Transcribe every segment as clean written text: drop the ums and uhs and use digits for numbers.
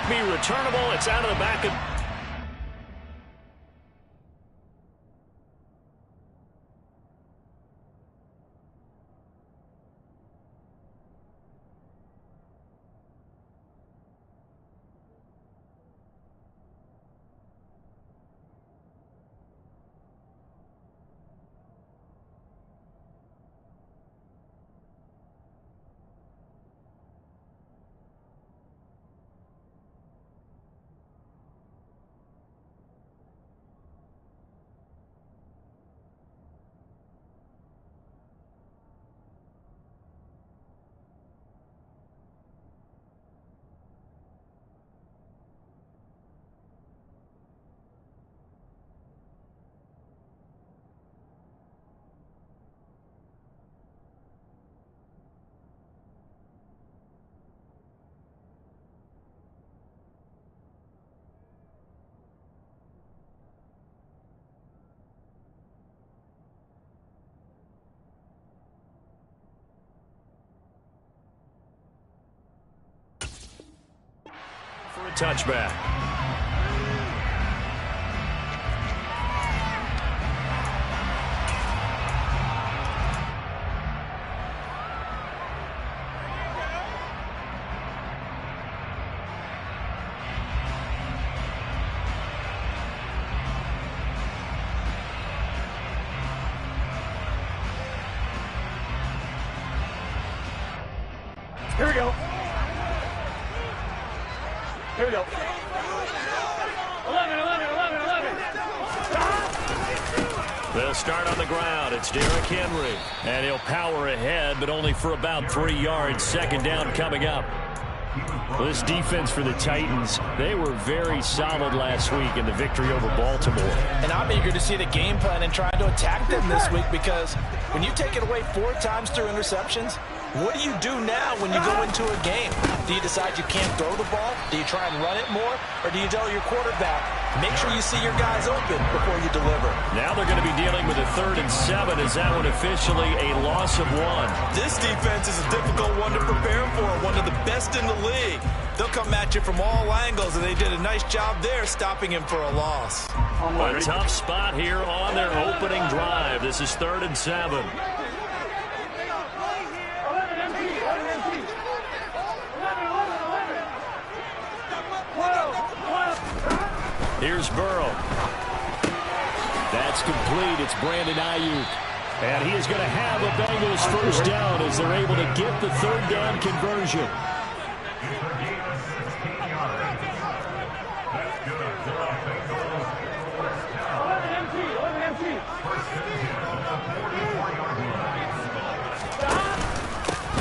be returnable. It's out of the back of... for a touchback. Here we go. Here we go. 11. They'll start on the ground. It's Derrick Henry. And he'll power ahead, but only for about 3 yards. Second down coming up. Well, this defense for the Titans, they were very solid last week in the victory over Baltimore. And I'm eager to see the game plan and trying to attack them this week, because when you take it away 4 times through interceptions, what do you do now when you go into a game? Do you decide you can't throw the ball? Do you try and run it more? Or do you tell your quarterback, make sure you see your guys open before you deliver? Now they're going to be dealing with a 3rd and 7. Is that one officially a loss of 1? This defense is a difficult one to prepare for, one of the best in the league. They'll come at you from all angles, and they did a nice job there stopping him for a loss. A tough spot here on their opening drive. This is 3rd and 7. Here's Burrow. That's complete. It's Brandon Ayuk. And he is going to have a Bengals first down as they're able to get the 3rd down conversion.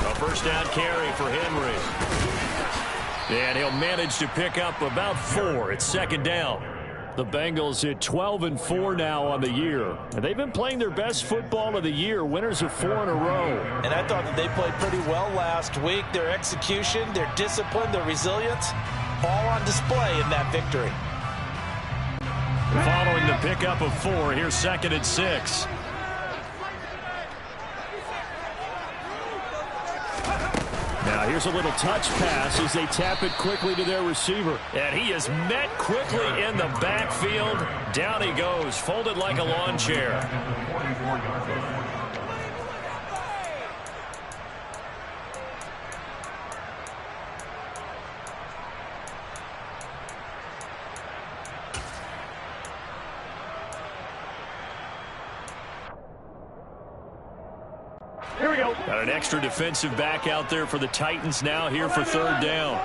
A first down carry for Henry. And he'll manage to pick up about 4. It's 2nd down. The Bengals at 12-4 now on the year. And they've been playing their best football of the year. Winners of 4 in a row. And I thought that they played pretty well last week. Their execution, their discipline, their resilience, all on display in that victory. Following the pickup of 4, here's 2nd and 6. Now here's a little touch pass as they tap it quickly to their receiver. And he is met quickly in the backfield. Down he goes, folded like a lawn chair. Here we go. Got an extra defensive back out there for the Titans now here for 3rd down.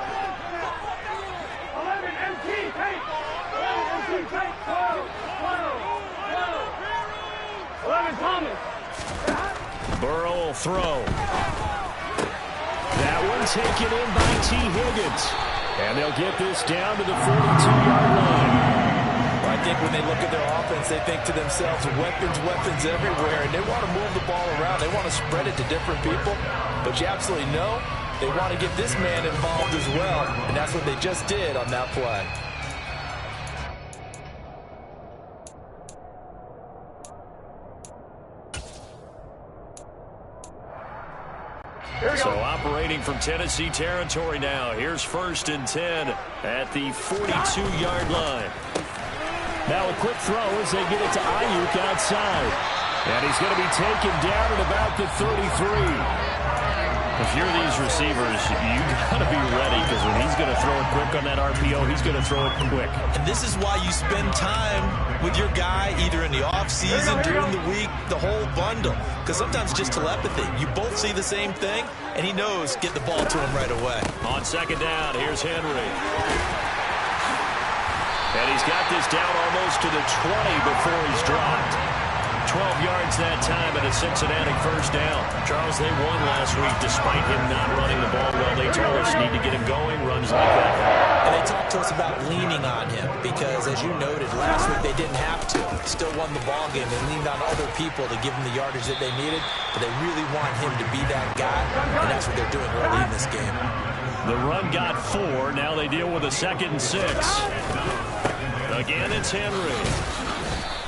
11 MT, take. 11 MT, take. 11 Thomas. Burrow will throw. That one taken in by T. Higgins. And they'll get this down to the 42-yard line. I think when they look at their offense, they think to themselves, weapons everywhere, and they want to move the ball around. They want to spread it to different people, but you absolutely know they want to get this man involved as well, and that's what they just did on that play. So operating from Tennessee territory now. Here's 1st and 10 at the 42-yard line. Now a quick throw as they get it to Ayuk outside. And he's going to be taken down at about the 33. If you're these receivers, you got to be ready, because when he's going to throw it quick on that RPO, he's going to throw it quick. And this is why you spend time with your guy either in the offseason, during the week, the whole bundle. Because sometimes it's just telepathy. You both see the same thing, and he knows get the ball to him right away. On 2nd down, here's Henry. And he's got this down almost to the 20 before he's dropped. 12 yards that time and a Cincinnati 1st down. Charles, they won last week despite him not running the ball well. They told us need to get him going, runs like that. And they talked to us about leaning on him because, as you noted, last week they didn't have to. Still won the ball game. They leaned on other people to give them the yardage that they needed, but they really want him to be that guy, and that's what they're doing early in this game. The run got 4. Now they deal with a 2nd and 6. Again, it's Henry.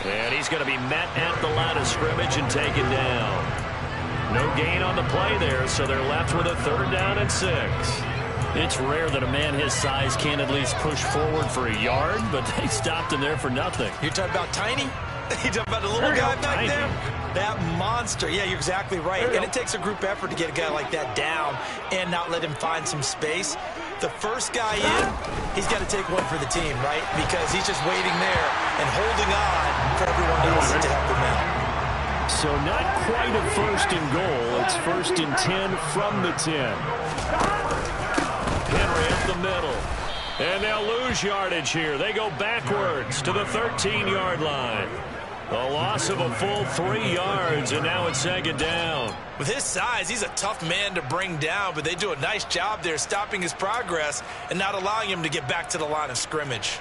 And he's going to be met at the line of scrimmage and taken down. No gain on the play there, so they're left with a 3rd down and 6. It's rare that a man his size can't at least push forward for a yard, but they stopped him there for nothing. You're talking about Tiny? You're talking about the little guy back there? That monster. Yeah, you're exactly right. And it takes a group effort to get a guy like that down and not let him find some space. The first guy in, he's got to take one for the team, right? Because he's just waiting there and holding on for everyone else to help him out. So not quite a 1st and goal. It's 1st and 10 from the 10. Henry up the middle. And they'll lose yardage here. They go backwards to the 13-yard line. A loss of a full 3 yards, and now it's 2nd down. With his size, he's a tough man to bring down, but they do a nice job there stopping his progress and not allowing him to get back to the line of scrimmage.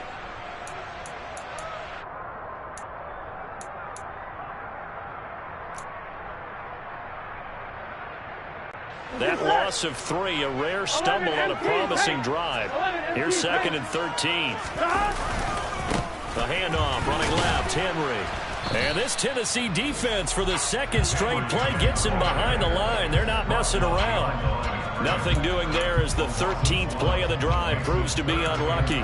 That loss of 3, a rare stumble on a promising drive. Here's 2nd and 13. The handoff, running left, Henry. And this Tennessee defense for the 2nd straight play gets him behind the line. They're not messing around. Nothing doing there as the 13th play of the drive proves to be unlucky.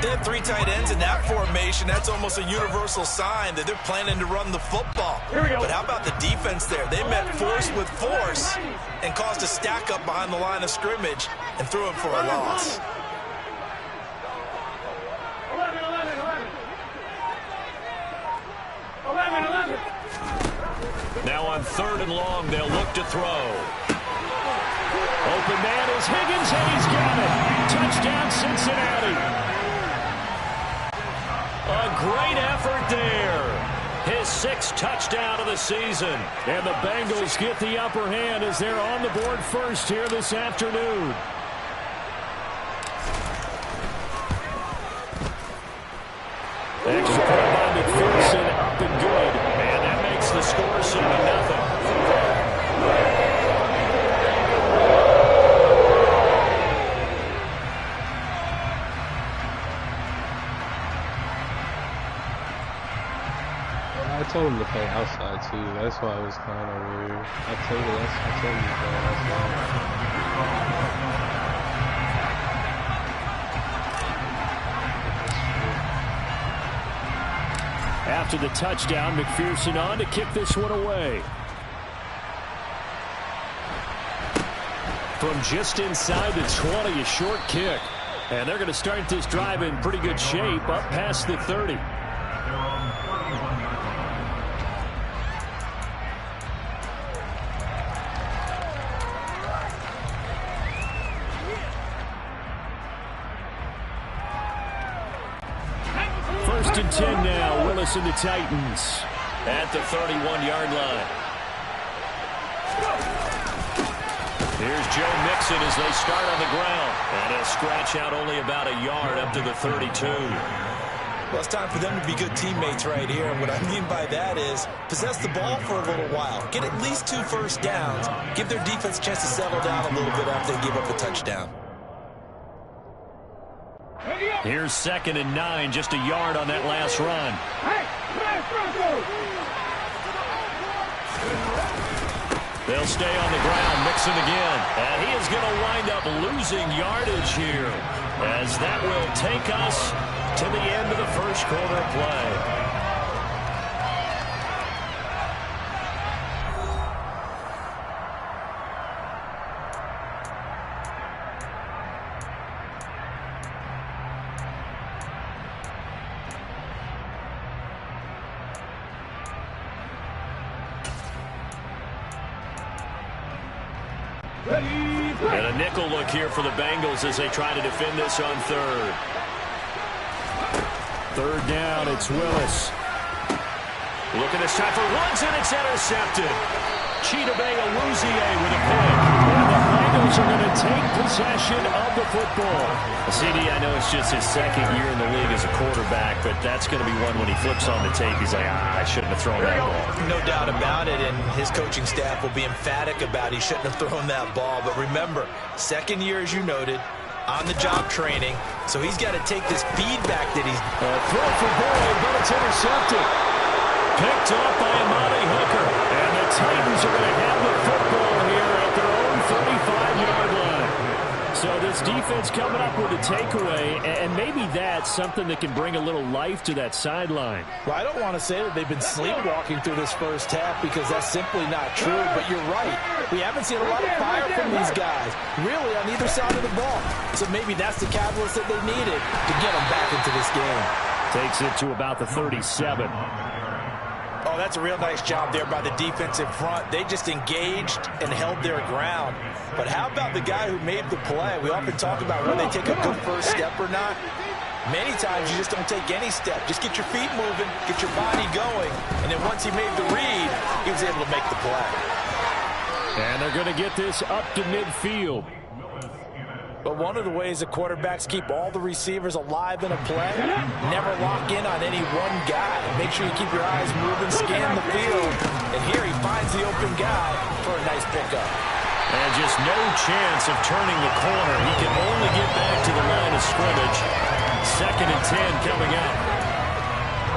They have 3 tight ends in that formation. That's almost a universal sign that they're planning to run the football. But how about the defense there? They met force with force and caused a stack up behind the line of scrimmage and threw him for a loss. 11. Now on 3rd and long, they'll look to throw. Open man is Higgins, and he's got it. Touchdown, Cincinnati. A great effort there. His 6th touchdown of the season. And the Bengals get the upper hand as they're on the board first here this afternoon. Extra point by McPherson, up and good. And that makes the score 7-0. I told him to play outside too. That's why it was kind of weird. I told him to play outside. After the touchdown, McPherson on to kick this one away. From just inside the 20, a short kick. And they're going to start this drive in pretty good shape, up past the 30. First and 10 now, Willis and the Titans. At the 31-yard line. Here's Joe Mixon as they start on the ground. And he'll scratch out only about a yard up to the 32. Well, it's time for them to be good teammates right here. And what I mean by that is possess the ball for a little while. Get at least 2 first downs. Give their defense a chance to settle down a little bit after they give up a touchdown. Here's 2nd and 9, just a yard on that last run. They'll stay on the ground, Mixon again. And he is going to wind up losing yardage here, as that will take us to the end of the first quarter of play. And a nickel look here for the Bengals as they try to defend this on third. Third down, it's Willis. Looking this time for Woods, and it's intercepted. Chidobe Awuzie with a pick. And the Bengals are going to take possession of the football. CD, I know it's just his second year in the league as a quarterback, but that's going to be one when he flips on the tape, he's like, I shouldn't have thrown that ball. No doubt about it, and his coaching staff will be emphatic about he shouldn't have thrown that ball. But remember, second year, as you noted, on-the-job training, so he's got to take this feedback that he's... Throw for Boyd, but it's intercepted. Picked up by Amani Hooker. And the Titans are going to have the football here at their own 35-yard line. So this defense coming up with a takeaway, and maybe that's something that can bring a little life to that sideline. Well, I don't want to say that they've been sleepwalking through this first half because that's simply not true, but you're right. We haven't seen a lot of fire from these guys, really, on either side of the ball. So maybe that's the catalyst that they needed to get them back into this game. Takes it to about the 37. Oh, that's a real nice job there by the defensive front. They just engaged and held their ground. But how about the guy who made the play? We often talk about when they take a good first step or not. Many times you just don't take any step. Just get your feet moving, get your body going, and then once he made the read, he was able to make the play. And they're going to get this up to midfield. But one of the ways the quarterbacks keep all the receivers alive in a play, never lock in on any one guy. Make sure you keep your eyes moving, scan the field. And here he finds the open guy for a nice pickup. And just no chance of turning the corner. He can only get back to the line of scrimmage. 2nd and 10 coming up.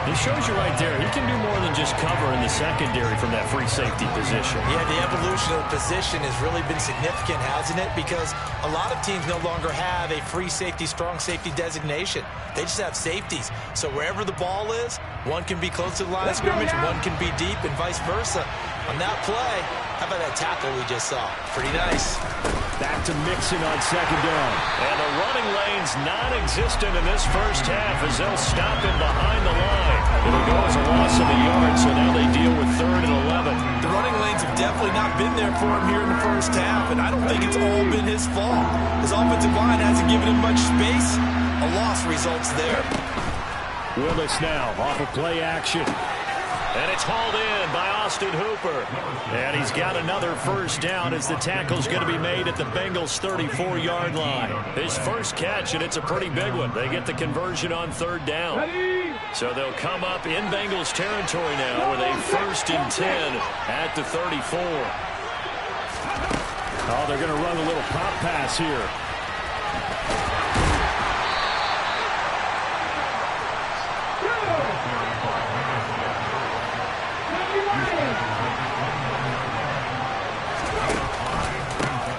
It shows you right there, he can do more than just cover in the secondary from that free safety position. Yeah, the evolution of the position has really been significant, hasn't it? Because a lot of teams no longer have a free safety, strong safety designation. They just have safeties. So wherever the ball is, one can be close to the line of scrimmage, one can be deep, and vice versa. On that play, how about that tackle we just saw? Pretty nice. Back to Mixon on 2nd down. And the running lane's non-existent in this first half as they'll stop him behind the line. It'll go as a loss of a yard, so now they deal with 3rd and 11. The running lanes have definitely not been there for him here in the first half, and I don't think it's all been his fault. His offensive line hasn't given him much space. A loss results there. Willis now off of play action. And it's hauled in by Austin Hooper. And he's got another first down as the tackle's going to be made at the Bengals' 34-yard line. His first catch, and it's a pretty big one. They get the conversion on 3rd down. So they'll come up in Bengals territory now with a 1st and 10 at the 34. Oh, they're going to run a little pop pass here.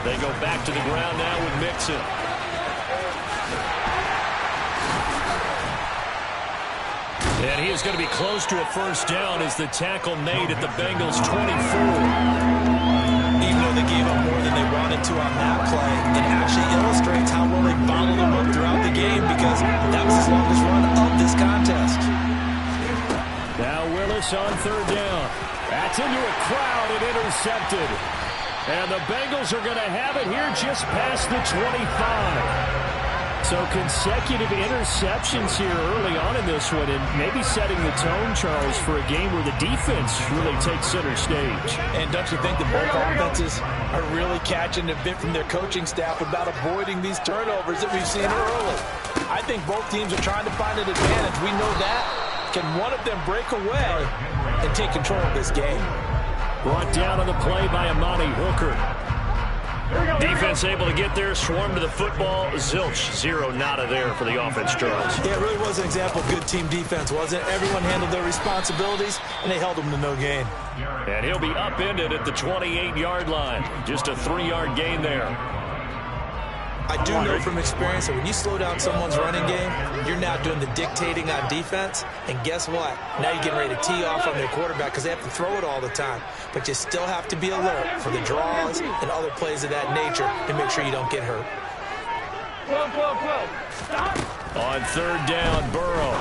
They go back to the ground now with Mixon. And he is going to be close to a first down as the tackle made at the Bengals' 24. Even though they gave up more than they wanted to on that play, it actually illustrates how well they bottled them up throughout the game because that was his longest run of this contest. Now Willis on 3rd down. That's into a crowd and intercepted. And the Bengals are going to have it here just past the 25. So consecutive interceptions here early on in this one, and maybe setting the tone, Charles, for a game where the defense really takes center stage. And don't you think that both offenses are really catching a bit from their coaching staff about avoiding these turnovers that we've seen early? I think both teams are trying to find an advantage. We know that. Can one of them break away and take control of this game? Brought down on the play by Amani Hooker. Defense able to get there, swarm to the football. Zilch, 0 nada there for the offense, Charles. Yeah, it really was an example of good team defense, wasn't it? Everyone handled their responsibilities, and they held them to no gain. And he'll be upended at the 28-yard line. Just a 3-yard gain there. I do know from experience that when you slow down someone's running game, you're now doing the dictating on defense. And guess what? Now you're getting ready to tee off on their quarterback because they have to throw it all the time. But you still have to be alert for the draws and other plays of that nature to make sure you don't get hurt. 12. On 3rd down, Burrow.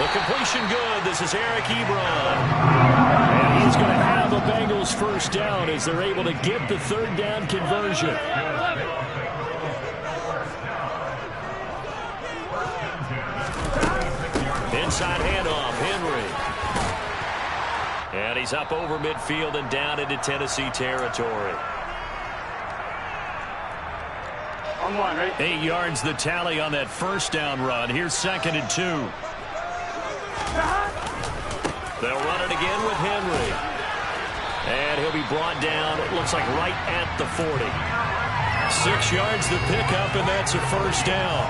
The completion good. This is Eric Ebron. And he's going to have the Bengals first down as they're able to get the 3rd down conversion. Inside handoff, Henry. And he's up over midfield and down into Tennessee territory. On 1, right? 8 yards the tally on that first down run. Here's 2nd and 2. They'll run it again with Henry. And he'll be brought down, it looks like right at the 40. 6 yards the pickup, and that's a first down.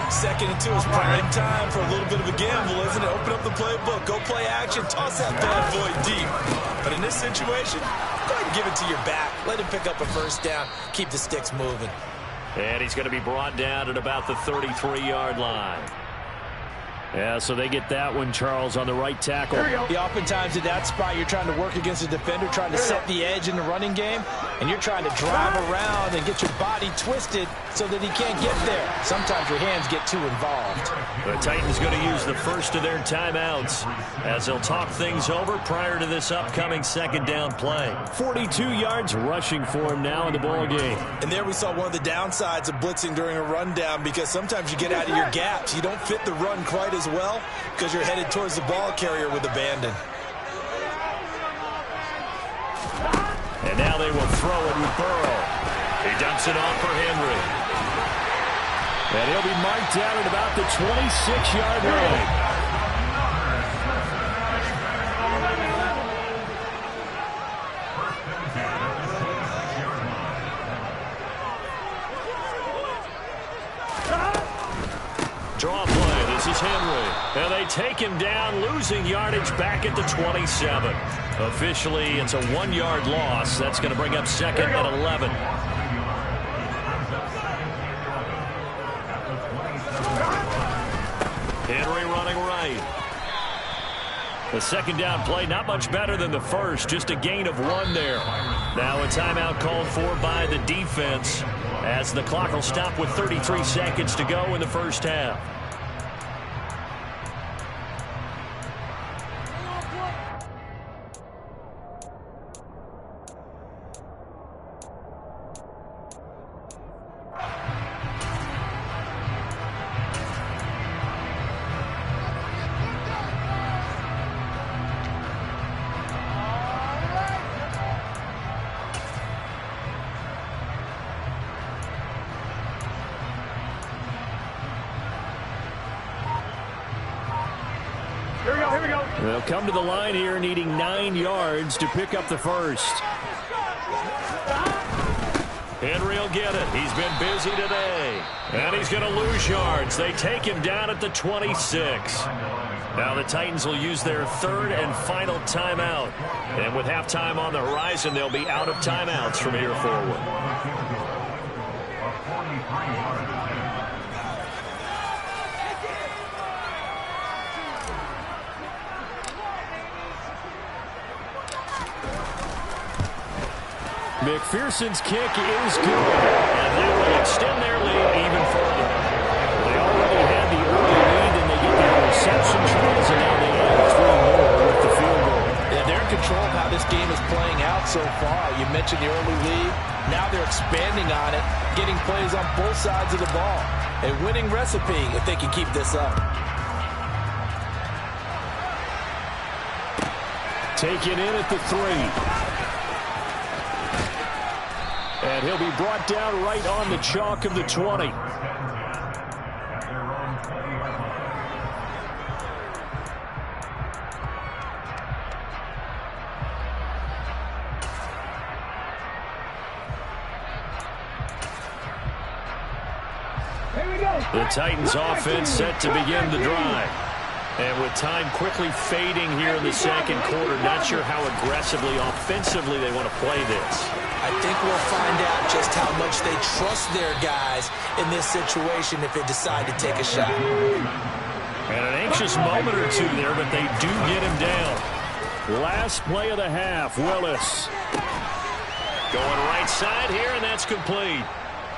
2nd and 2 is prime time for a little bit of a gamble, isn't it? Open up the playbook, go play action, toss that bad boy deep. But in this situation, go ahead and give it to your back. Let him pick up a first down, keep the sticks moving. And he's going to be brought down at about the 33-yard line. Yeah, so they get that one, Charles, on the right tackle. Yeah, oftentimes at that spot, you're trying to work against a defender, trying to set the edge in the running game, and you're trying to drive around and get your body twisted so that he can't get there. Sometimes your hands get too involved. The Titans going to use the first of their timeouts as they'll talk things over prior to this upcoming 2nd down play. 42 yards rushing for him now in the ball game. And there we saw one of the downsides of blitzing during a rundown, because sometimes you get out of your gaps. You don't fit the run quite as well because you're headed towards the ball carrier with abandon. And now they will throw it with Burrow. He dumps it off for Henry. And he'll be marked down at about the 26-yard line. Draw play. This is Henry. And they take him down, losing yardage back at the 27. Officially, it's a 1-yard loss. That's going to bring up 2nd and 11. Henry running right. The 2nd down play, not much better than the first, just a gain of 1 there. Now a timeout called for by the defense as the clock will stop with 33 seconds to go in the first half. Here we go. They'll come to the line here needing 9 yards to pick up the first. Henry will get it. He's been busy today. And he's going to lose yards. They take him down at the 26. Now the Titans will use their 3rd and final timeout. And with halftime on the horizon, they'll be out of timeouts from here forward. McPherson's kick is good, and that will extend their lead even further. They already had the early lead, and they get the interception, Charles, and now they add 3 more with the field goal. Yeah, they're in control of how this game is playing out so far. You mentioned the early lead. Now they're expanding on it, getting plays on both sides of the ball. A winning recipe if they can keep this up. Taken in at the 3. And he'll be brought down right on the chalk of the 20. The Titans offense set to begin the drive. And with time quickly fading here in the second quarter, not sure how aggressively, offensively they want to play this. I think we'll find out just how much they trust their guys in this situation if they decide to take a shot. And an anxious moment or two there, but they do get him down. Last play of the half, Willis. Going right side here, and that's complete.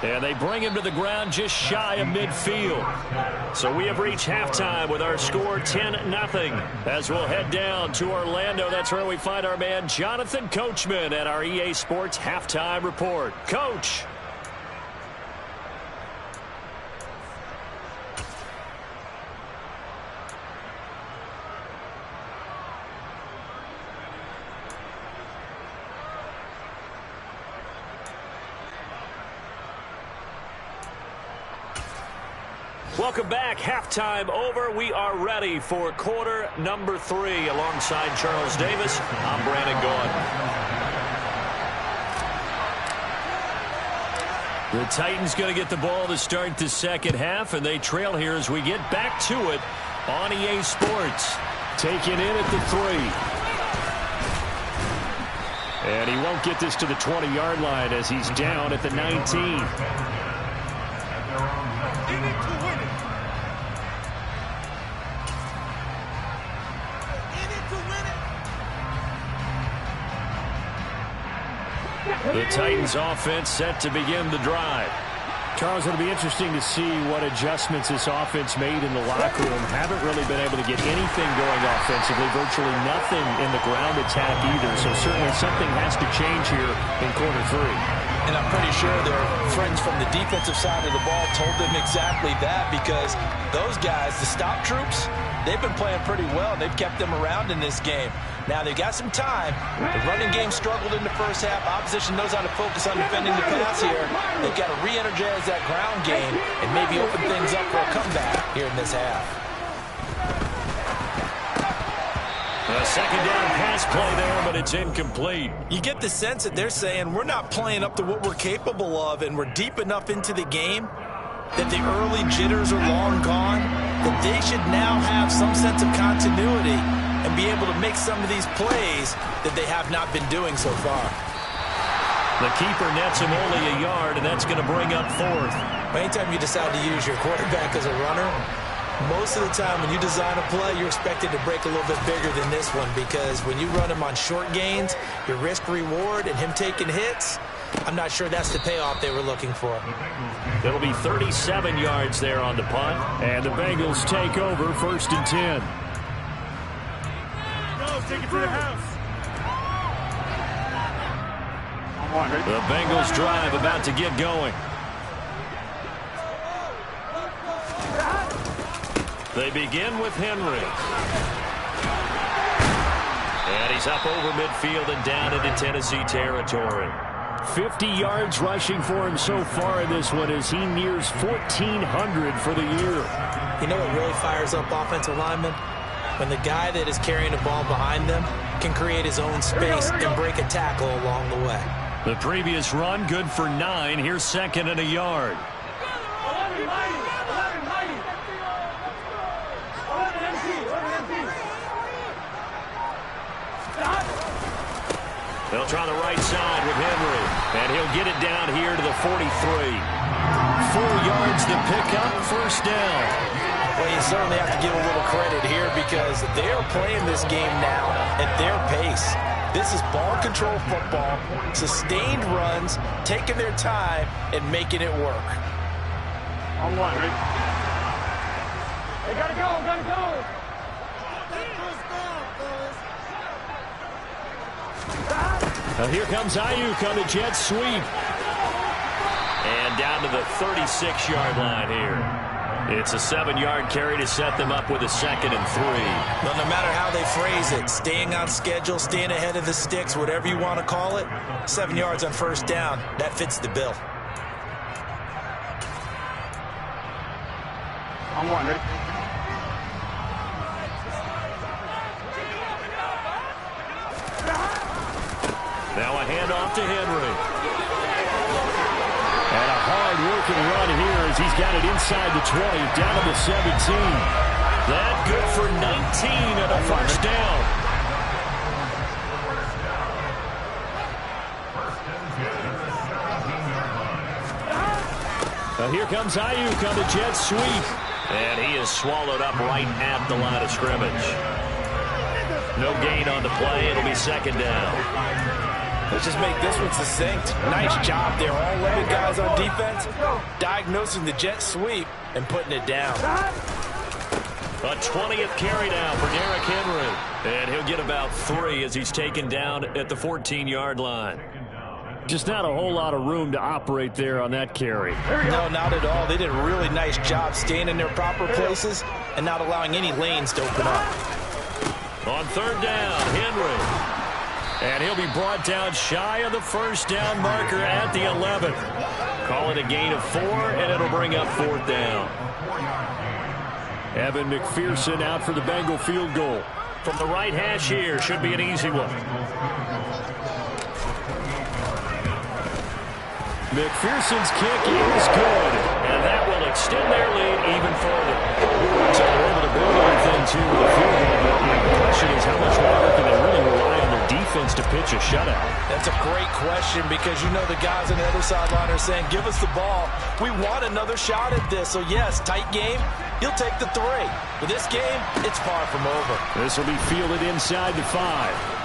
And they bring him to the ground just shy of midfield. So we have reached halftime with our score 10-0. As we'll head down to Orlando, that's where we find our man Jonathan Coachman at our EA Sports Halftime Report. Coach. Welcome back. Halftime over. We are ready for quarter number 3. Alongside Charles Davis, I'm Brandon Gaudin. The Titans going to get the ball to start the second half, and they trail here as we get back to it on EA Sports. Taken in at the 3. And he won't get this to the 20-yard line as he's down at the 19. The Titans offense set to begin the drive. Charles, it'll be interesting to see what adjustments this offense made in the locker room. Haven't really been able to get anything going offensively, virtually nothing in the ground attack either. So certainly something has to change here in quarter 3. And I'm pretty sure their friends from the defensive side of the ball told them exactly that, because those guys, the stop troops, they've been playing pretty well. They've kept them around in this game. Now they've got some time. The running game struggled in the first half. Opposition knows how to focus on defending the pass here. They've got to re-energize that ground game and maybe open things up for a comeback here in this half. A second down pass play there, but it's incomplete. You get the sense that they're saying we're not playing up to what we're capable of, and we're deep enough into the game that the early jitters are long gone, that they should now have some sense of continuity and be able to make some of these plays that they have not been doing so far. The keeper nets him only a yard, and that's going to bring up 4th. Anytime you decide to use your quarterback as a runner, most of the time when you design a play, you're expected to break a little bit bigger than this one, because when you run him on short gains, your risk-reward and him taking hits, I'm not sure that's the payoff they were looking for. It'll be 37 yards there on the punt, and the Bengals take over 1st and 10. Take it to the house. The Bengals drive about to get going. They begin with Henry. And he's up over midfield and down into Tennessee territory. 50 yards rushing for him so far in this one as he nears 1,400 for the year. You know what really fires up offensive linemen? When the guy that is carrying the ball behind them can create his own space and break a tackle along the way. The previous run good for 9. Here's 2nd and a yard. They'll try the right side with Henry, and he'll get it down here to the 43. 4 yards to pick up, 1st down. Well, you certainly have to give a little credit here, because they're playing this game now at their pace. This is ball control football, sustained runs, taking their time and making it work. On 1, right? They gotta go, gotta go. Now here comes Ayuk on the jet sweep. And down to the 36-yard line here. It's a 7-yard carry to set them up with a 2nd and 3. Well, no matter how they phrase it, staying on schedule, staying ahead of the sticks, whatever you want to call it, 7 yards on 1st down, that fits the bill. On 1, ready? Now a handoff to Henry. And a hard-working run here as he's got it inside the 20, down to the 17. That good for 19 and a first down. Here comes Ayuk on the jet sweep. And he is swallowed up right at the line of scrimmage. No gain on the play. It'll be second down. Let's just make this one succinct. Nice job there. All 11 guys on defense diagnosing the jet sweep and putting it down. A 20th carry down for Derrick Henry. And he'll get about 3 as he's taken down at the 14-yard line. Just not a whole lot of room to operate there on that carry. No, not at all. They did a really nice job staying in their proper places and not allowing any lanes to open up. On third down, Henry. And he'll be brought down shy of the first down marker at the 11. Call it a gain of 4, and it'll bring up fourth down. Evan McPherson out for the Bengal field goal. From the right hash here, should be an easy one. McPherson's kick is good, and that will extend their lead even further. So they're able to build everything too with a field goal, but the question is how much longer can they really rely on their defense to pitch a shutout? That's a great question because you know the guys on the other sideline are saying, give us the ball. We want another shot at this. So yes, tight game. He'll take the 3. But this game, it's far from over. This will be fielded inside the 5.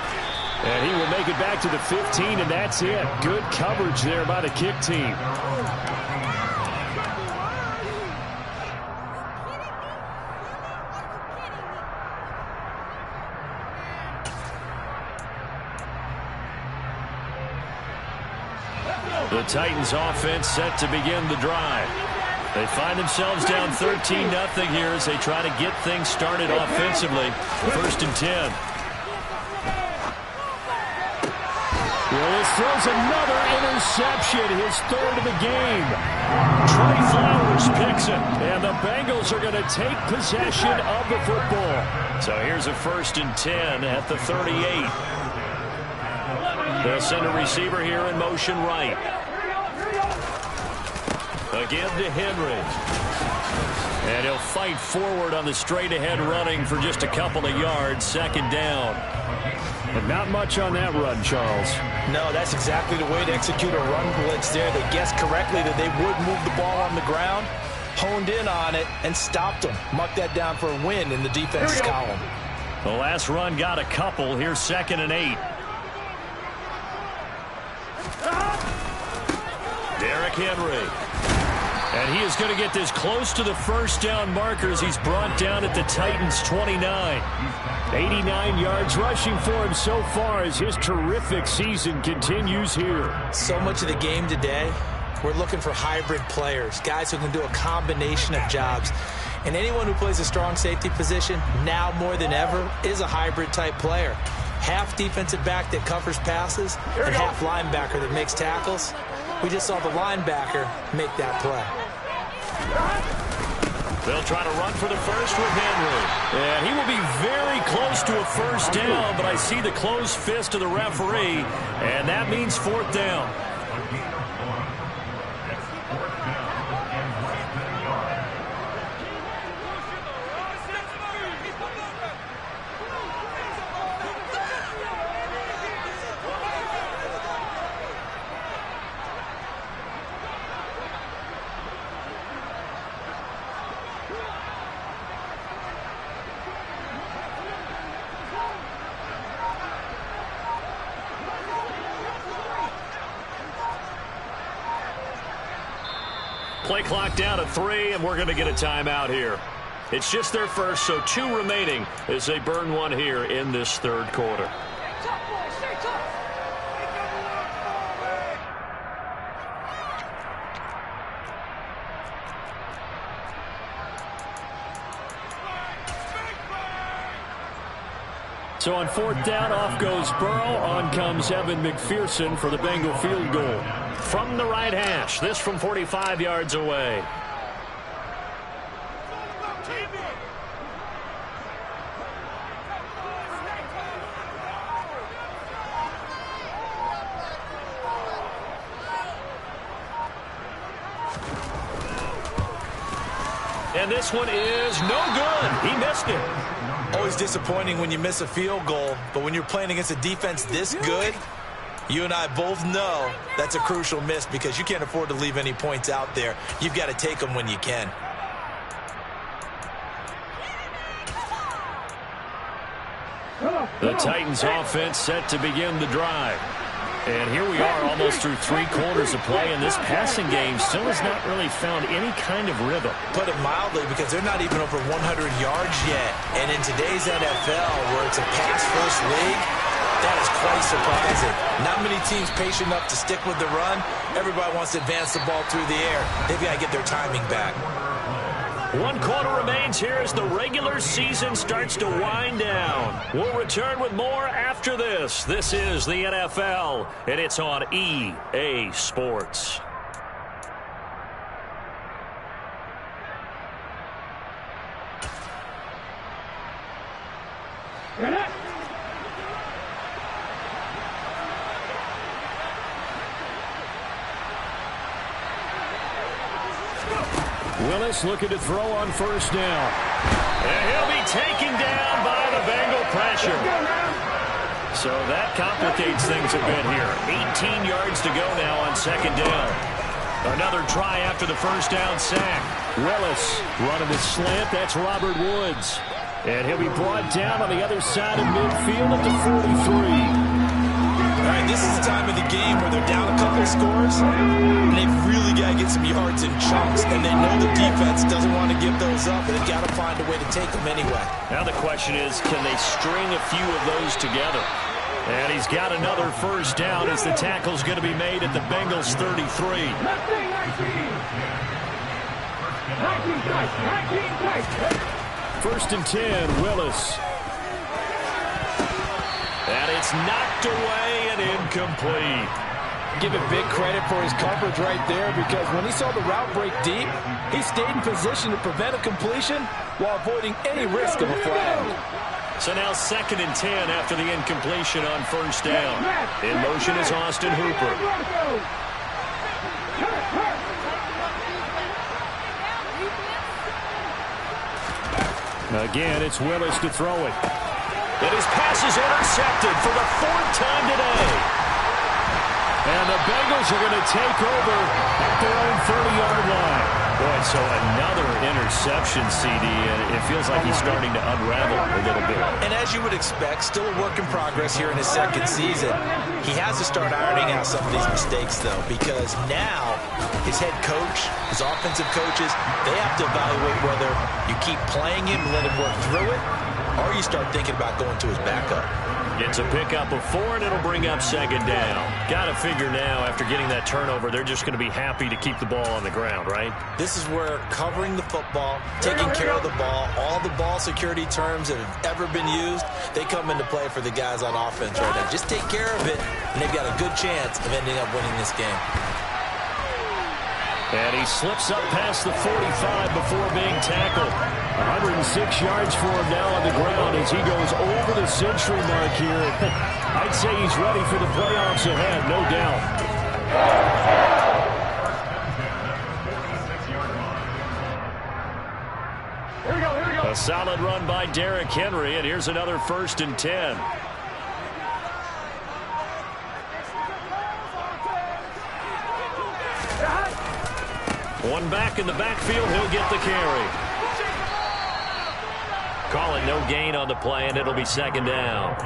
And he will make it back to the 15, and that's it. Good coverage there by the kick team. The Titans offense set to begin the drive. They find themselves down 13-0 here as they try to get things started offensively. 1st and 10. Willis throws another interception, his 3rd of the game. Trey Flowers picks it, and the Bengals are going to take possession of the football. So here's a 1st and 10 at the 38. They'll send a receiver here in motion right. Again to Henry. And he'll fight forward on the straight-ahead running for just a couple of yards. 2nd down. And not much on that run, Charles. No, that's exactly the way to execute a run blitz there. They guessed correctly that they would move the ball on the ground, honed in on it, and stopped them. Mucked that down for a win in the defense's column. The last run got a couple. Here's 2nd and 8. Derrick Henry. And he is going to get this close to the first down marker as he's brought down at the Titans' 29. 89 yards rushing for him so far as his terrific season continues here. So much of the game today, we're looking for hybrid players, guys who can do a combination of jobs. And anyone who plays a strong safety position, now more than ever, is a hybrid type player. Half defensive back that covers passes and half linebacker that makes tackles. We just saw the linebacker make that play. They'll try to run for the first with Henry. And he will be very close to a first down, but I see the closed fist of the referee, and that means 4th down. Play clock down to 3, and we're going to get a timeout here. It's just their first, so 2 remaining as they burn one here in this 3rd quarter. So on 4th down, off goes Burrow. On comes Evan McPherson for the Bengal field goal. From the right hash, this from 45 yards away. And this one is no good. He missed it. Always disappointing when you miss a field goal, but when you're playing against a defense this good, you and I both know that's a crucial miss because you can't afford to leave any points out there. You've got to take them when you can. The Titans offense set to begin the drive. And here we are almost through 3 quarters of play, and this passing game still has not really found any kind of rhythm. Put it mildly, because they're not even over 100 yards yet. And in today's NFL, where it's a pass-first league, that is quite surprising. Not many teams patient enough to stick with the run. Everybody wants to advance the ball through the air. They've got to get their timing back. 1 quarter remains here as the regular season starts to wind down. We'll return with more after this. This is the NFL, and it's on EA Sports. Willis looking to throw on first down. And he'll be taken down by the Bengal pressure. So that complicates things a bit here. 18 yards to go now on second down. Another try after the first down sack. Willis running the slant. That's Robert Woods. And he'll be brought down on the other side of midfield at the 43. All right, this is the time of the game where they're down a couple of scores, and they've really got to get some yards in chunks, and they know the defense doesn't want to give those up, but they've got to find a way to take them anyway. Now the question is, can they string a few of those together? And he's got another first down as the tackle's going to be made at the Bengals 33. First and 10, Willis. And it's knocked away and incomplete. Give him big credit for his coverage right there, because when he saw the route break deep, he stayed in position to prevent a completion while avoiding any risk of a flag. So now 2nd and 10 after the incompletion on first down. In motion is Austin Hooper. Again, it's Willis to throw it. And his pass is intercepted for the 4th time today. And the Bengals are going to take over at their own 30-yard line. Boy, so another interception, CD, and it feels like he's starting to unravel a little bit. And as you would expect, still a work in progress here in his 2nd season. He has to start ironing out some of these mistakes, though, because now his head coach, his offensive coaches, they have to evaluate whether you keep playing him and let him work through it, or you start thinking about going to his backup. It's a pickup of 4, and it'll bring up 2nd down. Got to figure now, after getting that turnover, they're just going to be happy to keep the ball on the ground, right? This is where covering the football, taking care of the ball, all the ball security terms that have ever been used, they come into play for the guys on offense right now. Just take care of it, and they've got a good chance of ending up winning this game. And he slips up past the 45 before being tackled. 106 yards for him now on the ground as he goes over the century mark here. I'd say he's ready for the playoffs ahead, no doubt. Here we go. A solid run by Derrick Henry, and here's another 1st and 10. One back in the backfield, he'll get the carry. Call it no gain on the play, and it'll be 2nd down.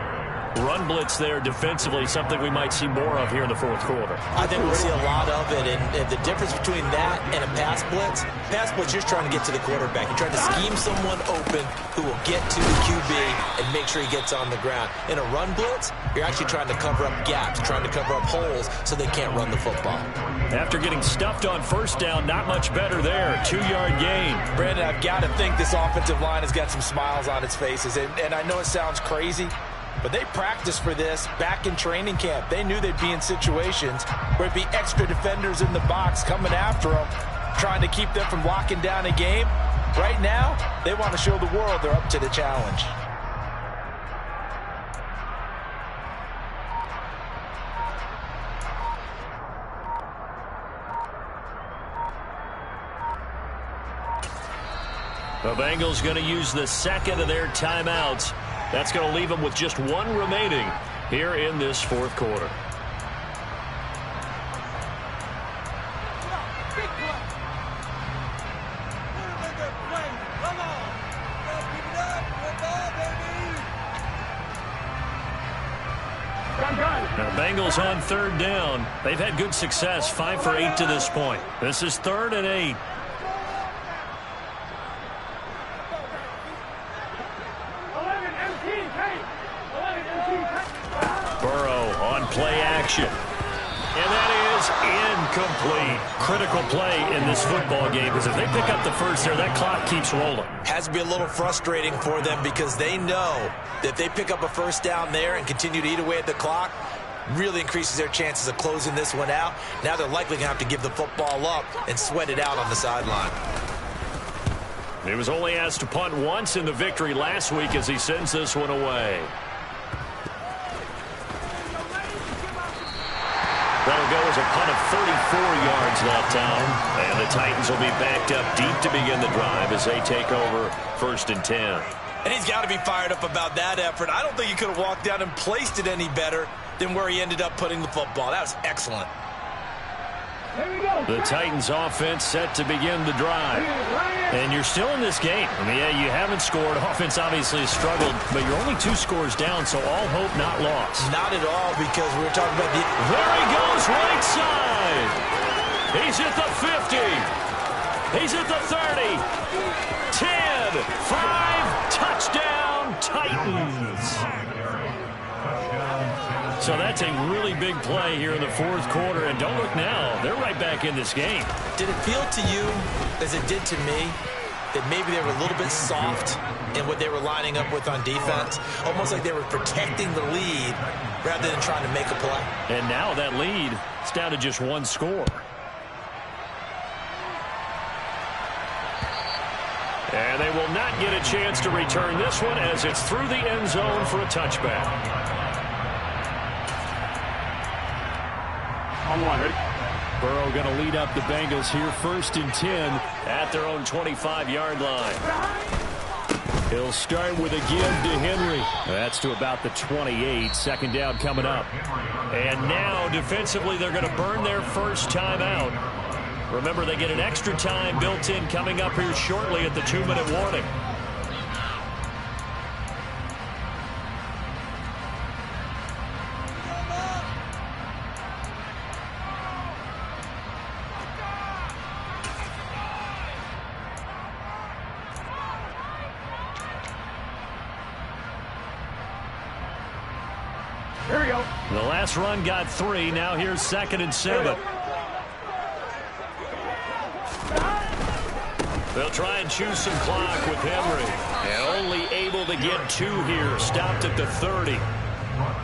Run blitz there defensively, something we might see more of here in the 4th quarter. I think we'll see a lot of it, and the difference between that and a pass blitz, you're just trying to get to the quarterback. You're trying to scheme someone open who will get to the QB and make sure he gets on the ground. In a run blitz, you're actually trying to cover up gaps, trying to cover up holes so they can't run the football. After getting stuffed on first down, not much better there. 2-yard gain. Brandon, I've got to think this offensive line has got some smiles on its faces, and I know it sounds crazy, but they practiced for this back in training camp. They knew they'd be in situations where it'd be extra defenders in the box coming after them, trying to keep them from locking down a game. Right now, they want to show the world they're up to the challenge. The Bengals going to use the second of their timeouts. That's going to leave them with just one remaining here in this fourth quarter. Now, Bengals on third down. They've had good success, 5 for 8 to this point. This is 3rd and 8. Burrow on play action. And that is incomplete. Critical play in this football game, because if they pick up the first there, that clock keeps rolling. Has to be a little frustrating for them because they know that if they pick up a first down there and continue to eat away at the clock, really increases their chances of closing this one out. Now they're likely going to have to give the football up and sweat it out on the sideline. He was only asked to punt once in the victory last week as he sends this one away. That'll go as a punt of 34 yards that time. And the Titans will be backed up deep to begin the drive as they take over 1st and 10. And he's got to be fired up about that effort. I don't think he could have walked down and placed it any better than where he ended up putting the football. That was excellent. The Titans offense set to begin the drive. And you're still in this game. I mean, yeah, you haven't scored. Offense obviously has struggled, but you're only 2 scores down, so all hope not lost. Not at all, because we were talking about the... There he goes, right side. He's at the 50. He's at the 30. 10, 5, touchdown, Titans. So that's a really big play here in the fourth quarter. And don't look now. They're right back in this game. Did it feel to you, as it did to me, that maybe they were a little bit soft in what they were lining up with on defense? Almost like they were protecting the lead rather than trying to make a play. And now that lead is down to just 1 score. And they will not get a chance to return this one as it's through the end zone for a touchback. Burrow going to lead up the Bengals here, 1st and 10 at their own 25-yard line. He'll start with a give to Henry. That's to about the 28. 2nd down coming up. And now defensively they're going to burn their first time out. Remember, they get an extra time built in coming up here shortly at the 2-minute warning. Here we go. The last run got 3. Now here's 2nd and 7. They'll try and choose some clock with Henry. And only able to get 2 here. Stopped at the 30.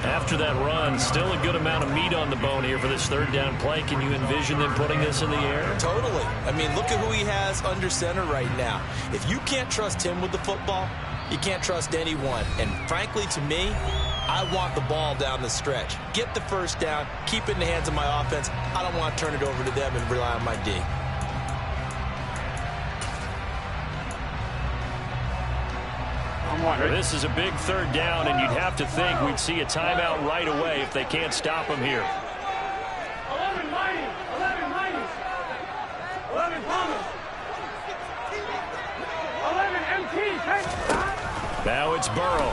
After that run, still a good amount of meat on the bone here for this 3rd down play. Can you envision them putting this in the air? Totally. I mean, look at who he has under center right now. If you can't trust him with the football, you can't trust anyone. And frankly, to me, I want the ball down the stretch. Get the first down, keep it in the hands of my offense. I don't want to turn it over to them and rely on my D. This is a big 3rd down, and you'd have to think we'd see a timeout right away if they can't stop him here. 11 minus. 11 minus. 11 Thomas. 11 MT. Now it's Burrow.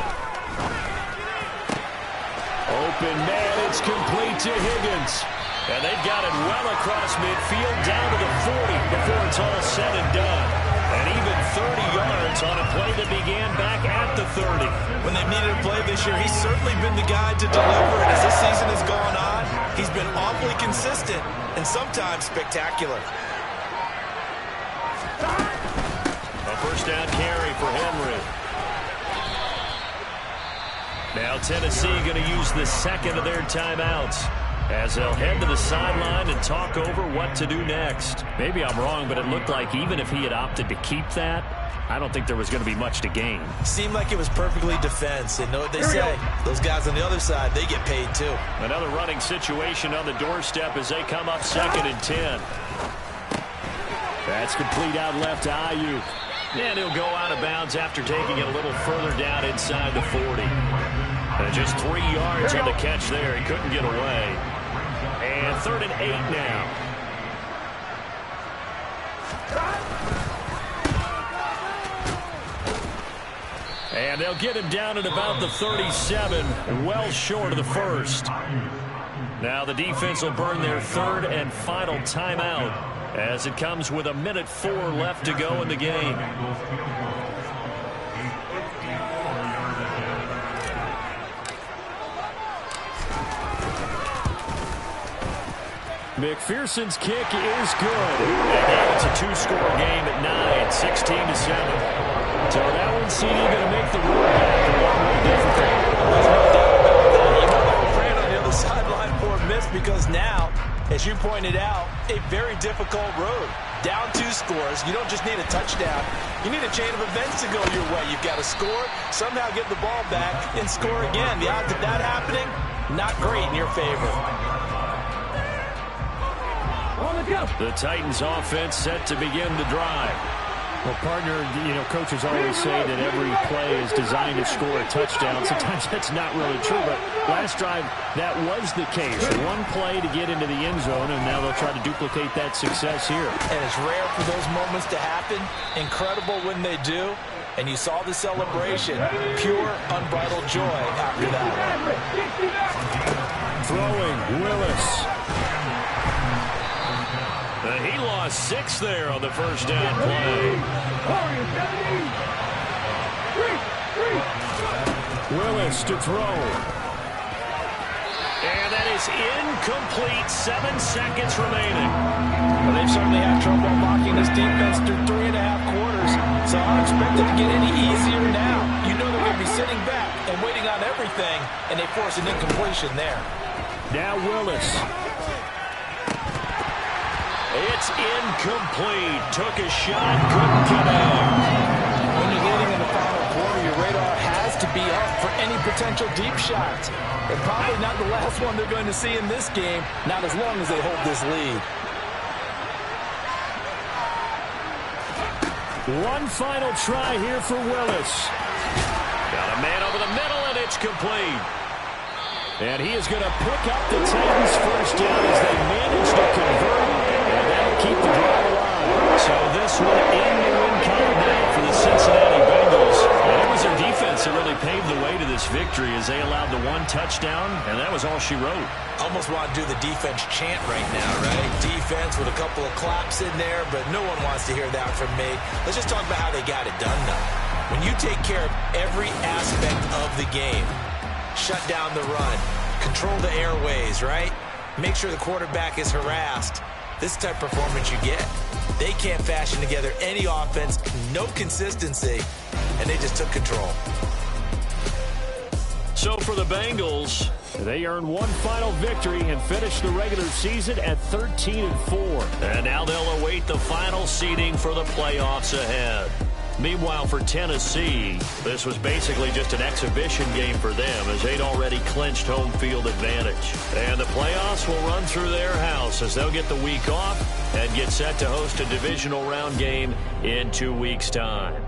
Open man, it's complete to Higgins. And they've got it well across midfield down to the 40 before it's all said and done. And even 30 yards on a play that began back at the 30. When they've needed a play this year, he's certainly been the guy to deliver. And as this season has gone on, he's been awfully consistent and sometimes spectacular. A first down carry for Henry. Now Tennessee going to use the 2nd of their timeouts as they'll head to the sideline and talk over what to do next. Maybe I'm wrong, but it looked like even if he had opted to keep that, I don't think there was going to be much to gain. Seemed like it was perfectly defense. And know what they say? Those guys on the other side, they get paid too. Another running situation on the doorstep as they come up 2nd and 10. That's complete out left to Ayuk. And he'll go out of bounds after taking it a little further down inside the 40. And just 3 yards on the catch there. He couldn't get away. And 3rd and 8 now. And they'll get him down at about the 37, well short of the first. Now the defense will burn their 3rd and final timeout as it comes with 1:04 left to go in the game. McPherson's kick is good. And now it's a 2-score game at 9, 16-7. So that one seemed going to make the road back a lot more difficult. There's no doubt about that. You know they were praying on the other sideline for a miss because now, as you pointed out, a very difficult road. Down 2 scores. You don't just need a touchdown. You need a chain of events to go your way. You've got to score, somehow get the ball back, and score again. The odds of that happening, not great in your favor. The Titans offense set to begin the drive. Well, partner, coaches always say that every play is designed to score a touchdown. Sometimes that's not really true, but last drive, that was the case. One play to get into the end zone, and now they'll try to duplicate that success here. And it's rare for those moments to happen. Incredible when they do. And you saw the celebration. Pure, unbridled joy after that one. Throwing, Willis. He lost 6 there on the first down play. Willis to throw. And that is incomplete. 7 seconds remaining. Well, they've certainly had trouble blocking this defense through 3.5 quarters. So I don't expect it to get any easier now. You know they're going to be sitting back and waiting on everything, and they force an incompletion there. Now Willis. It's incomplete. Took a shot, couldn't connect. When you're leading in the final quarter, your radar has to be up for any potential deep shots. And probably not the last one they're going to see in this game, not as long as they hold this lead. One final try here for Willis. Got a man over the middle, and it's complete. And he is going to pick up the Titans' first down as they manage to convert. And that'll keep the drive alive. So this one in the win column now for the Cincinnati Bengals. And it was their defense that really paved the way to this victory as they allowed the 1 touchdown, and that was all she wrote. Almost want to do the defense chant right now, right? Defense with a couple of claps in there, but no one wants to hear that from me. Let's just talk about how they got it done, though. When you take care of every aspect of the game, shut down the run, control the airways, right? Make sure the quarterback is harassed. This type of performance you get. They can't fashion together any offense, no consistency, and they just took control. So for the Bengals, they earned one final victory and finished the regular season at 13-4. And now they'll await the final seeding for the playoffs ahead. Meanwhile, for Tennessee, this was basically just an exhibition game for them as they'd already clinched home field advantage. And the playoffs will run through their house as they'll get the week off and get set to host a divisional round game in 2 weeks' time.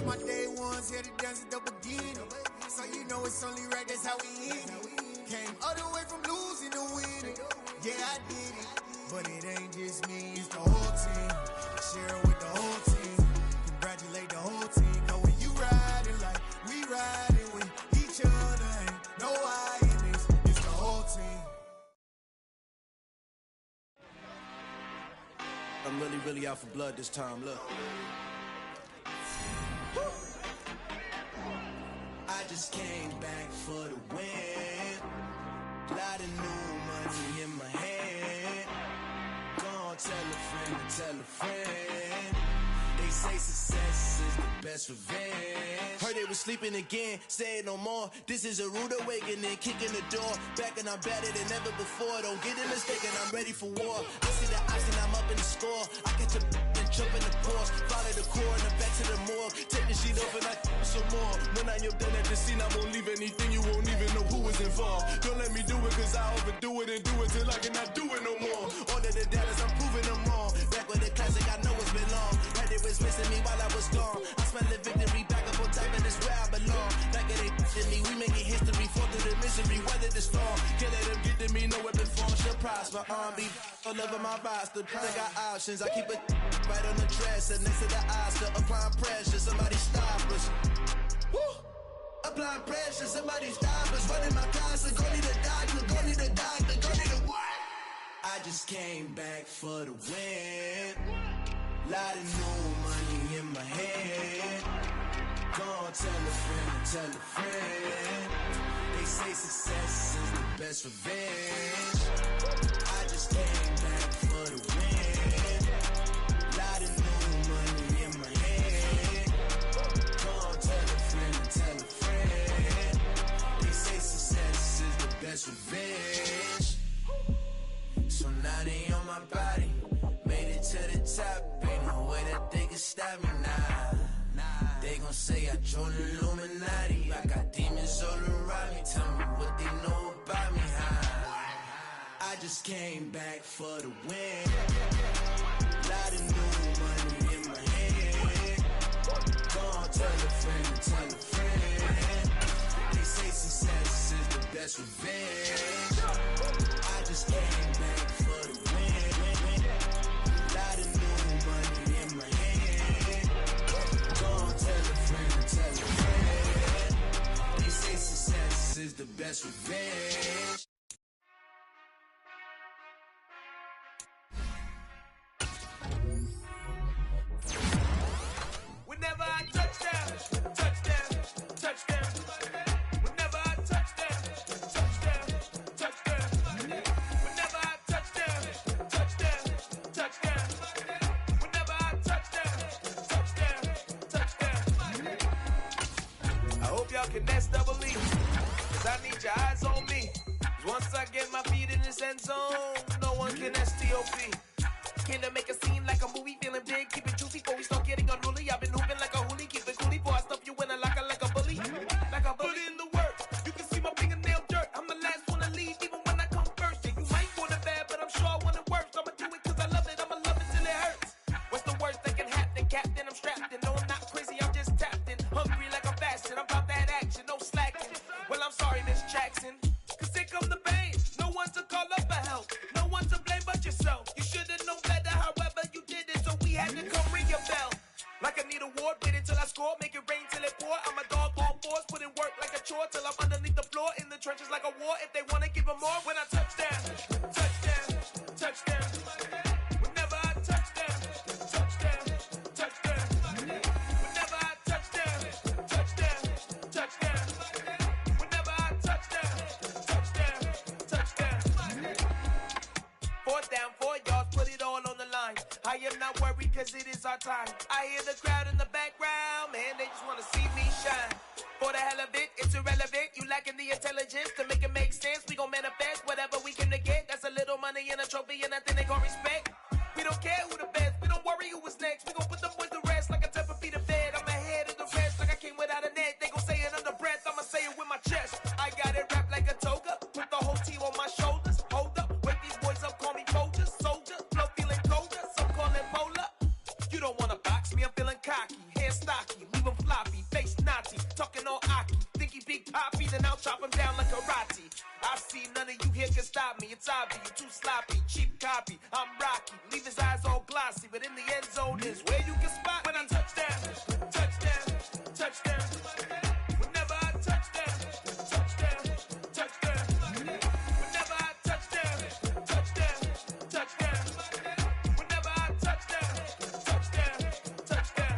My day ones here to dance at the beginning. So you know it's only right, that's how we eat. Came all the way from losing to winning. Yeah, I did it. But it ain't just me, it's the whole team. Share it with the whole team. Congratulate the whole team. Cause when you riding like we riding with each other, ain't no I in this. It's the whole team. I'm really out for blood this time, look. back for the win. Lot of new money in my hand. Go on, tell a friend to tell a friend. They say success is the best revenge. Heard they was sleeping again, say it no more. This is a rude awakening, kicking the door. Back and I'm better than ever before. Don't get it mistaken, I'm ready for war. I see the oxen, I'm up in the score. I catch a and jump in the course. Follow the core and the back to the morgue. Take the sheet off and I some more. When I am done at the scene, I won't leave anything. You won't even know who was involved. Don't let me do it, cause I overdo it and do it till I cannot do it no more. All of the Dallas, I'm proving them wrong. Back with the classic, I know it's been long. Heard it was missing me while I was gone. I smell the victory, back up on top, and it's where I belong. Like it ain't to me, we making history, fall through the misery, weather the storm. Can't let them get to me, no weapon form shall prosper. R&B, all over my roster, I got options. I keep it right on the dresser, next to the Oscar, applying pressure. Somebody stop us. Woo! Applying pressure, somebody stop us. Running my closet, go need a doctor, go need a doctor, go need a what? I just came back for the win. Lot of new money in my hand. Go on, tell a friend, tell a friend. They say success is the best revenge. I just came back for the win. Lot of new money in my hand. Go on, tell a friend, tell a friend. They say success is the best revenge. So now they on my body. Made it to the top, ain't no way that they can stop me now. They gon' say I joined the Illuminati. I got demons all around me, tell me what they know about me, huh? I just came back for the win. Lot of new money in my hand. Go on, tell a friend, tell a friend. They say success is the best revenge. I just came back for the win. Lot of new money in my hand. Go on, tell a friend, tell a friend. They say success is the best revenge. Whenever I touch down, touchdown, touchdown. Whenever I touch down, touchdown, touchdown. Whenever I touch down, touchdown, touchdown. Whenever I touch down, touchdown, touchdown. I hope y'all can nest double E, cause I need your eyes on me. Once I get my feet in this end zone, no one can STOP. Can I make a scene like a movie, feeling big, keep it juicy before we start getting unruly. I've been hooping like a hoolie, keep it coolie before I stuff you in a locker like a bully. Like a bully. Put in the work, you can see my fingernail dirt. I'm the last one to leave, even when I come first. Yeah, you might want it bad, but I'm sure I want it worse. I'ma do it cause I love it, I'ma love it till it hurts. What's the worst that can happen, Captain? I'm strapped in, no I'm not crazy, I'm just tapped in. Hungry like I'm fasting, I'm about that action, no slacking. Well, I'm sorry, Miss Jackson, cause here come the pain. No one to call up for help, no one to blame but yourself. You should've known better, however you did it, so we had to come ring your bell. Like I need a ward, wait until I score, make it rain till it pour. I'm a dog, all fours, put in work like a chore till I'm underneath the floor, in the trenches like a war. If they wanna give them more, when I touch down, touchdown, touchdown. Whenever I touch down, touchdown, touchdown. Whenever I touch down, touchdown, touchdown. Whenever I touch down, touchdown, touchdown. 4th down, 4 yards, put it all on the line. I am not worried cause it is our time. I hear the crowd in the background, man, they just wanna see me shine. For the hell of it, it's irrelevant. You lacking the intelligence to make it make sense. We gon' manifest whatever we can to get. That's a little money and a trophy and nothing they call respect. We don't care who the best, we don't worry who was next. We gon' put the boys to rest like a 10 feet of bed. I'm ahead of the rest like I came without a net. They gon' say it under breath, I'ma say it with my chest. I got it wrapped like a toga, put the whole team on my shoulders. Hold up, wake these boys up, call me Folgers, soldier. Flow feeling colder, some call it polar. You don't wanna box me, I'm feeling cocky. Hair stocky, leave 'em floppy, face naughty. Talking all aki, think he big poppy, then I'll chop him down like karate. I see none of you here can stop me. It's obvious, you too sloppy, cheap copy. I'm Rocky, leave his eyes all glossy, but in the end zone is where you can spot when I touch down, touchdown, touchdown. Whenever I touch down, touchdown, touchdown. Whenever I touch down, touchdown, touchdown. Whenever I touch down, touchdown, touchdown.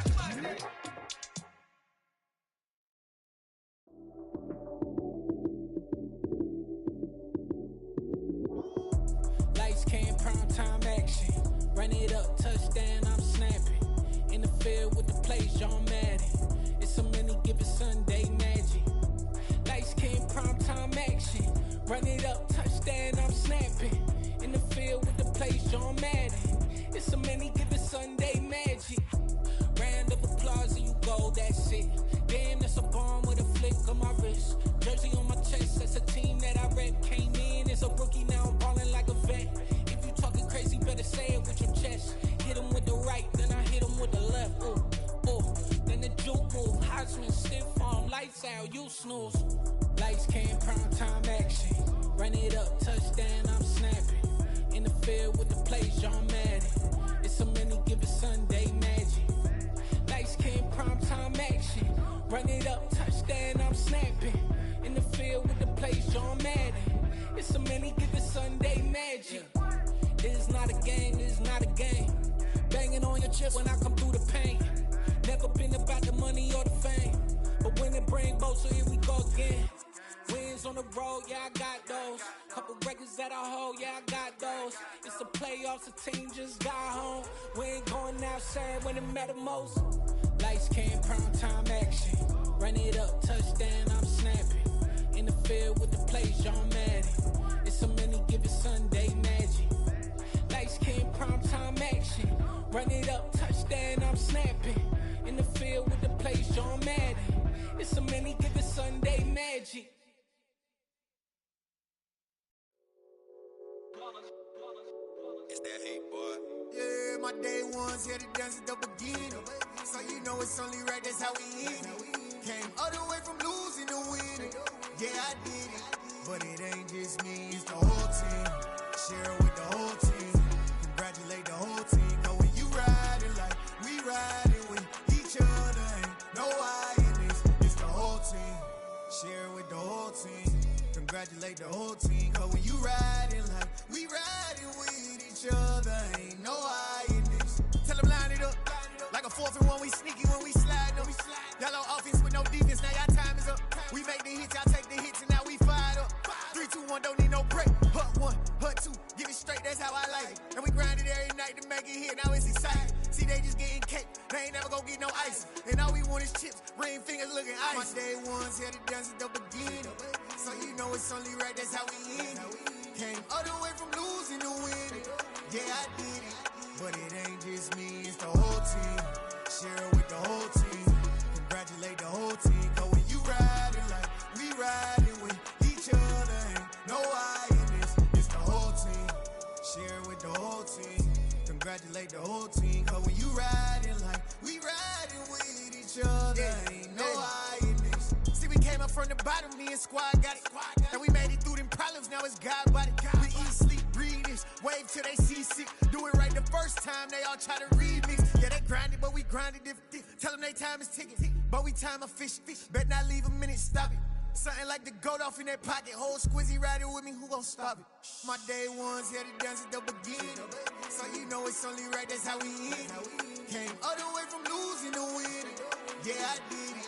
Run it up, touchdown, I'm snapping. In the field with the plays, John Madden. It's a many given Sunday magic. Lights came primetime action. Run it up, touchdown, I'm snapping. In the field with the plays, John Madden. It's a many given Sunday magic. Round of applause and you go, that's it. Damn, that's a bomb with a flick on my wrist. Jersey on my chest, that's a team that I rep. Came in as a rookie, now I'm ballin' like a vet. If you talking crazy, better say it with your chest. Hit him with the right, then I hit him with the left. Ooh, ooh. Then the juke move, Heisman, stiff arm, lights out, you snooze. Lights came, prime time action. Run it up, touchdown, I'm snapping. In the field with the plays, John Madden. It's a many given Sunday magic. Lights came, prime time action. Run it up, touchdown, I'm snapping. In the field with the plays, John Madden. It's a many given Sunday magic. This is not a game, this is not a game. Banging on your chest when I come through the pain. Never been about the money or the fame. But when it bring both, so here we go again. Wins on the road, yeah, I got those. Couple records that I hold, yeah, I got those. It's the playoffs, the team just got home. We ain't going outside when it matter most. Lights came, prime time action. Run it up, touchdown, I'm snapping. In the field with the plays, John Madden. It's a many given Sunday magic. Lights came, prime time action. Run it up, touchdown, I'm snapping. In the field with the plays, John Madden. It's a many given Sunday magic. It's that hate, boy. Yeah, my day ones here to dance at the beginning. So you know it's only right, that's how we end it. Came all the way from losing to winning. Yeah, I did it. But it ain't just me, it's the whole team. Share it with the whole team. Congratulate the whole team. Cause when you riding like we riding with each other, ain't no I in this. It's the whole team. Share it with the whole team. Congratulate the whole team. Cause when you riding like we riding with each other, ain't no I in this. Tell them line it up. Like a 4th and 1, we sneaky when we slide them. Yellow offense with no defense, now y'all time is up. We make the hits, y'all take the hits, and now we fired up. 3, 2, 1, don't need no break. Hut 1, hut 2, give it straight, that's how I like it. And we grind it every night to make it hit, now it's exciting. See, they just getting cake, they ain't never gonna get no ice. And all we want is chips, ring fingers looking ice. My day ones here to dance at the beginning. So you know it's only right, that's how we end it. Came all the way from losing to winning. Yeah, I did it. But it ain't just me, it's the whole team. Share it with the whole team. Congratulate the whole team. Cause when you riding like we riding with each other, ain't no I in this. It's the whole team. Share it with the whole team. Congratulate the whole team. Cause when you riding like we riding with each other, ain't no I in this. See, we came up from the bottom, me and squad got it. And we made it through them problems, now it's God body. We eat, sleep, breathe this, wave till they see sick. Do it right the first time, they all try to remix. Yeah, they grinded, but we grinded different. Tell them they time is ticking, but we time a fish. Bet not leave a minute, stop it. Something like the goat off in their pocket. Whole squizzy riding with me, who gon' stop it? My day ones here to dance at the beginning. So you know it's only right, that's how we end it. Came all the way from losing to winning. Yeah, I did it.